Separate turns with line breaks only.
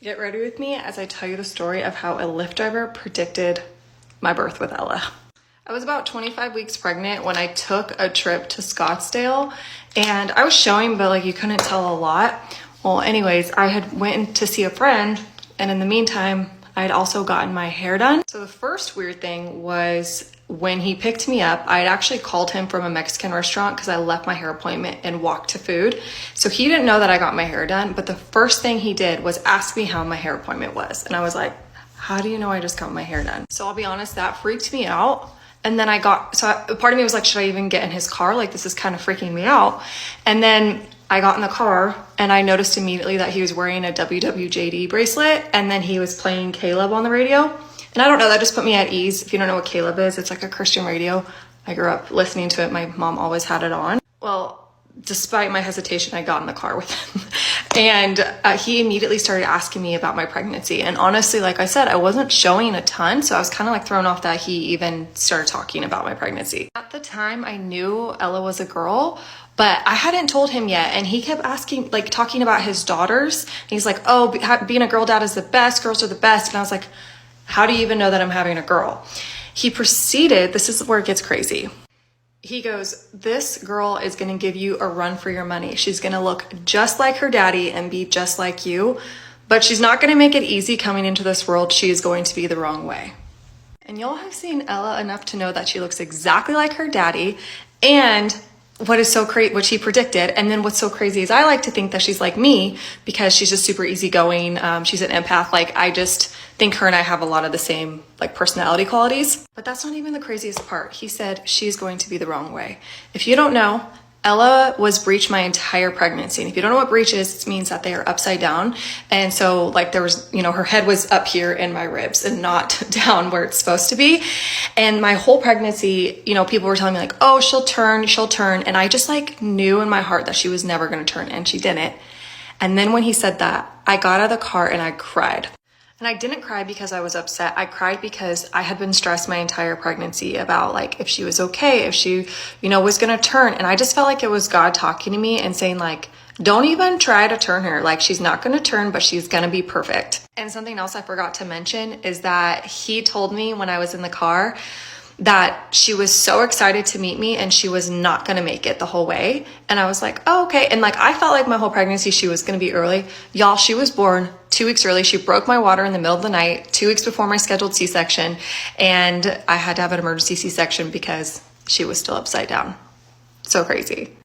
Get ready with me as I tell you the story of how a Lyft driver predicted my birth with Ella. I was about 25 weeks pregnant when I took a trip to Scottsdale, and I was showing, but like you couldn't tell a lot. Well, anyways, I had went to see a friend, and in the meantime, I had also gotten my hair done. So the first weird thing was when he picked me up, I had actually called him from a Mexican restaurant because I left my hair appointment and walked to food. So he didn't know that I got my hair done, but the first thing he did was ask me how my hair appointment was. And I was like, how do you know I just got my hair done? So I'll be honest, that freaked me out. And then part of me was like, should I even get in his car? Like, this is kind of freaking me out. And then I got in the car and I noticed immediately that he was wearing a WWJD bracelet, and then he was playing Caleb on the radio. And I don't know, that just put me at ease. If you don't know what Caleb is, it's like a Christian radio. I grew up listening to it. My mom always had it on. Well, despite my hesitation, I got in the car with him. And he immediately started asking me about my pregnancy. And honestly, like I said, I wasn't showing a ton. So I was kind of like thrown off that he even started talking about my pregnancy. At the time, I knew Ella was a girl, but I hadn't told him yet. And he kept asking, like talking about his daughters. And he's like, oh, being a girl dad is the best. Girls are the best. And I was like, how do you even know that I'm having a girl? He proceeded, this is where it gets crazy. He goes, this girl is going to give you a run for your money. She's going to look just like her daddy and be just like you, but she's not going to make it easy coming into this world. She is going to be the wrong way. And y'all have seen Ella enough to know that she looks exactly like her daddy. And what is so crazy, what she predicted. And then what's so crazy is I like to think that she's like me because she's just super easygoing. She's an empath. Like, I just think her and I have a lot of the same like personality qualities. But that's not even the craziest part. He said she's going to be the wrong way. If you don't know, Ella was breech my entire pregnancy. And if you don't know what breech is, it means that they are upside down. And so like there was, her head was up here in my ribs and not down where it's supposed to be. And my whole pregnancy, people were telling me like, oh, she'll turn. And I just like knew in my heart that she was never going to turn, and she didn't. And then when he said that, I got out of the car and I cried. And I didn't cry because I was upset. I cried because I had been stressed my entire pregnancy about like if she was okay, if she, was going to turn. And I just felt like it was God talking to me and saying like, don't even try to turn her. Like, she's not going to turn, but she's going to be perfect. And something else I forgot to mention is that he told me when I was in the car that she was so excited to meet me and she was not going to make it the whole way. And I was like, oh, okay. And like, I felt like my whole pregnancy, she was going to be early. Y'all, she was born 2 weeks early. She broke my water in the middle of the night, 2 weeks before my scheduled C-section. And I had to have an emergency C-section because she was still upside down. So crazy.